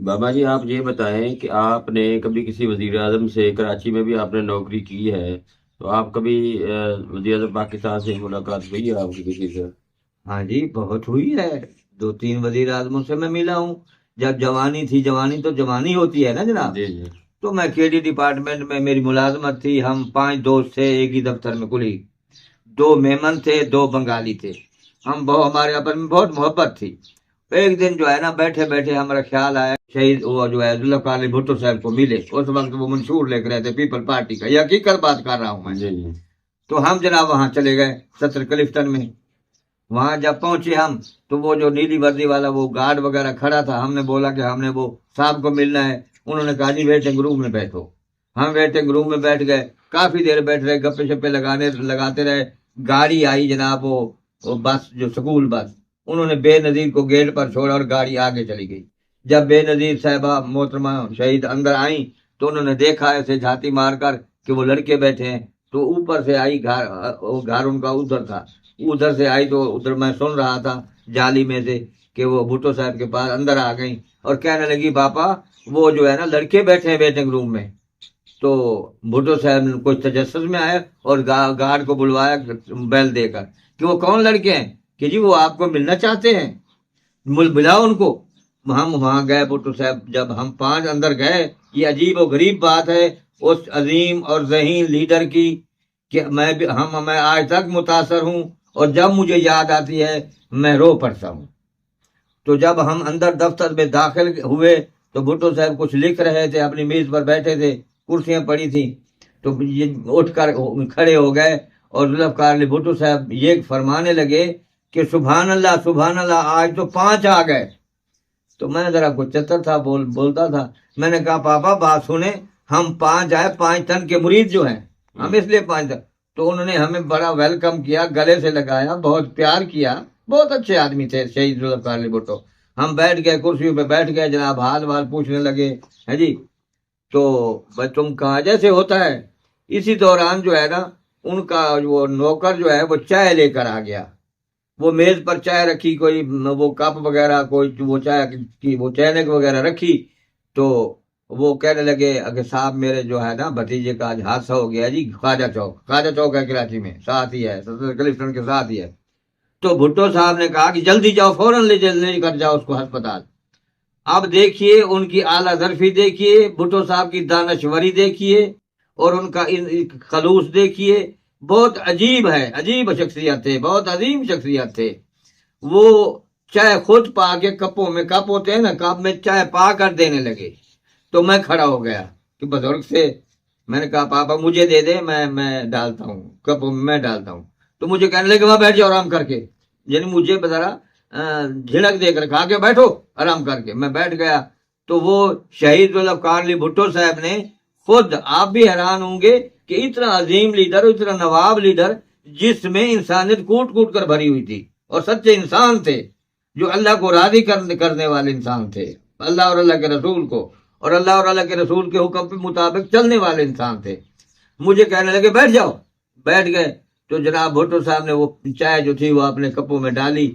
بابا جی آپ یہ بتائیں کہ آپ نے کبھی کسی وزیر اعظم سے، کراچی میں بھی آپ نے نوکری کی ہے، تو آپ کبھی وزیر اعظم پاکستان سے ملاقات ہوئی ہے آپ کی کسی سے؟ ہاں جی، بہت ہوئی ہے۔ دو تین وزیر اعظموں سے میں ملا ہوں۔ جب جوانی تھی، جوانی تو جوانی ہوتی ہے نا جناب، جی جی تو میں کے ڈی ڈپارٹمنٹ میں میری ملازمت تھی۔ ہم 5 دوست تھے ایک ہی دفتر میں، کل ہی 2 میمن تھے، 2 بنگالی تھے۔ ہمارے آپس میں بہت محبت تھی۔ ایک دن جو ہے نا، بیٹھے بیٹھے ہمارا خیال آیا شہید وہ جو ہے ذوالفقار علی بھٹو صاحب کو ملے۔ اس وقت وہ منشور لے کے رہے تھے پیپل پارٹی کا، یہ حقیقت بات کر رہا ہوں میں۔ جی جی تو ہم جناب وہاں چلے گئے ستر کلفٹن میں۔ وہاں جب پہنچے ہم، تو وہ جو نیلی وردی والا وہ گارڈ وغیرہ کھڑا تھا، ہم نے بولا کہ ہم نے وہ صاحب کو ملنا ہے۔ انہوں نے کہا جی ویٹنگ روم میں بیٹھو۔ ہم ویٹنگ روم میں بیٹھ گئے، کافی دیر بیٹھ رہے، گپے شپے لگاتے رہے۔ گاڑی آئی جناب، وہ بس جو سکول بس، انہوں نے بے نظیر کو گیٹ پر چھوڑا اور گاڑی آگے چلی گئی۔ جب بے نظیر صاحبہ محترمہ شہید اندر آئیں، تو انہوں نے دیکھا ایسے جھاتی مار کر کہ وہ لڑکے بیٹھے ہیں، تو اوپر سے آئی، گھر ان کا ادھر تھا، ادھر سے آئی تو ادھر میں سن رہا تھا جالی میں سے کہ وہ بھٹو صاحب کے پاس اندر آ گئی اور کہنے لگی پاپا وہ جو ہے نا لڑکے بیٹھے ہیں ویٹنگ روم میں۔ تو بھٹو صاحب نے کچھ تجسس میں آئے اور گارڈ کو بلوایا بیل دے کر کہ وہ کون لڑکے ہیں، کہ جی وہ آپ کو ملنا چاہتے ہیں، بلاؤ ان کو۔ ہم وہاں گئے، بھٹو صاحب جب ہم 5 اندر گئے، یہ عجیب و غریب بات ہے اس عظیم اور ذہین لیڈر کی کہ میں آج تک متاثر ہوں، اور جب مجھے یاد آتی ہے میں رو پڑتا ہوں۔ تو جب ہم اندر دفتر میں داخل ہوئے، تو بھٹو صاحب کچھ لکھ رہے تھے، اپنی میز پر بیٹھے تھے، کرسیاں پڑی تھیں، تو یہ اٹھ کر کھڑے ہو گئے اور ذوالفقار علی بھٹو صاحب یہ فرمانے لگے کہ سبحان اللہ سبحان اللہ، آج تو 5 آ گئے۔ تو میں ذرا کچھ چتر تھا، بولتا تھا۔ میں نے کہا پاپا بات سنیں، ہم 5 آئے، 5 تن کے مرید جو ہیں، ہم اس لیے 5 تن۔ تو انہوں نے ہمیں بڑا ویلکم کیا، گلے سے لگایا، بہت پیار کیا، بہت اچھے آدمی تھے شہید ذوالفقار علی بھٹو۔ ہم بیٹھ گئے، کرسیوں پہ بیٹھ گئے، جناب حال وال پوچھنے لگے، ہے جی تو بھائی تم کہاں، جیسے ہوتا ہے۔ اسی دوران جو ہے نا، ان کا وہ نوکر جو ہے وہ چائے لے کر آ گیا۔ وہ میز پر چائے رکھی، کوئی وہ کپ وغیرہ، کوئی وہ چائے کی وہ چینک وغیرہ رکھی، تو وہ کہنے لگے اگر صاحب میرے جو ہے نا بھتیجے کا آج حادثہ ہو گیا جی، خواجہ چوک ہے کراچی میں، ساتھ ہی ہے، کلفٹن کے ساتھ ہی ہے۔ تو بھٹو صاحب نے کہا کہ جلدی جاؤ، فوراً لے کر جاؤ اس کو ہسپتال۔ اب دیکھیے ان کی اعلیٰ ظرفی، دیکھیے بھٹو صاحب کی دانشوری، دیکھیے اور ان کا خلوص دیکھیے، بہت عجیب ہے، عجیب شخصیت تھے، بہت عظیم شخصیت تھے۔ وہ چائے خود پا کے کپوں میں، کپ ہوتے ہیں نا، کپ میں چائے پا کر دینے لگے۔ تو میں کھڑا ہو گیا کہ بزرگ سے میں نے کہا پاپا مجھے دے دے، میں ڈالتا ہوں کپوں میں، میں ڈالتا ہوں۔ تو مجھے کہنے لگے وہاں بیٹھ جاؤ آرام کر کے، یعنی مجھے ذرا جھڑک دے کر کھا کے بیٹھو آرام کر کے۔ میں بیٹھ گیا، تو وہ شہید ذوالفقار علی بھٹو صاحب نے خود، آپ بھی حیران ہوں گے کہ اتنا عظیم لیڈر، اتنا نواب لیڈر، جس میں انسانیت کوٹ کوٹ کر بھری ہوئی تھی، اور سچے انسان تھے، جو اللہ کو راضی کرنے والے انسان تھے، اللہ اور اللہ کے رسول کو، اور اللہ اور اللہ کے رسول کے حکم کے مطابق چلنے والے انسان تھے۔ مجھے کہنے لگے بیٹھ جاؤ، بیٹھ گئے۔ تو جناب بھٹو صاحب نے وہ چائے جو تھی وہ اپنے کپوں میں ڈالی،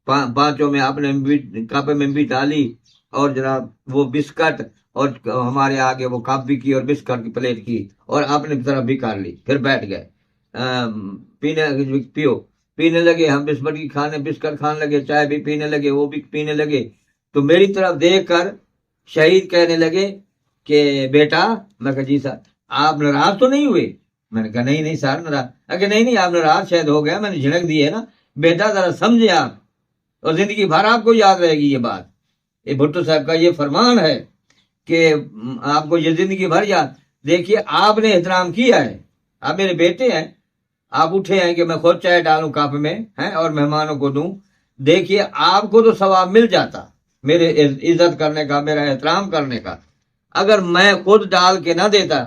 5 میں اپنے کپ میں بھی ڈالی، اور جناب وہ بسکٹ، اور ہمارے آگے وہ کپ بھی کی اور بسکٹ کی پلیٹ کی، اور اپنے طرف بھی کر لی، پھر بیٹھ گئے۔ پینے لگے، ہم بسکٹ کھانے لگے، چائے بھی پینے لگے، وہ بھی پینے لگے۔ تو میری طرف دیکھ کر شہید کہنے لگے کہ بیٹا، میں کہا جی سر، آپ ناراض تو نہیں ہوئے؟ میں نے کہا نہیں سر ناراض۔ اگر نہیں آپ ناراض شاید ہو گیا، میں نے جھڑک دی ہے نا، بیٹا ذرا سمجھے آپ، اور زندگی بھر آپ کو یاد رہے گی یہ بات۔ یہ بھٹو صاحب کا یہ فرمان ہے کہ آپ کو یہ زندگی بھر یاد۔ دیکھیے آپ نے احترام کیا ہے، آپ میرے بیٹے ہیں، آپ اٹھے ہیں کہ میں خود چائے ڈالوں کپ میں ہیں اور مہمانوں کو دوں، دیکھیے آپ کو تو ثواب مل جاتا میرے عزت کرنے کا، میرا احترام کرنے کا۔ اگر میں خود ڈال کے نہ دیتا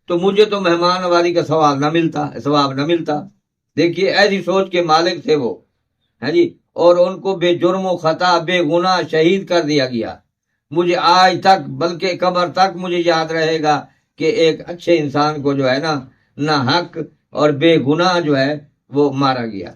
تو مجھے تو مہمان نوازی کا ثواب نہ ملتا۔ دیکھیے ایسی سوچ کے مالک تھے وہ، ہے جی، اور ان کو بے جرم و خطا، بے گناہ شہید کر دیا گیا۔ مجھے آج تک، بلکہ قبر تک مجھے یاد رہے گا کہ ایک اچھے انسان کو جو ہے نا، نہ حق اور بے گناہ جو ہے وہ مارا گیا۔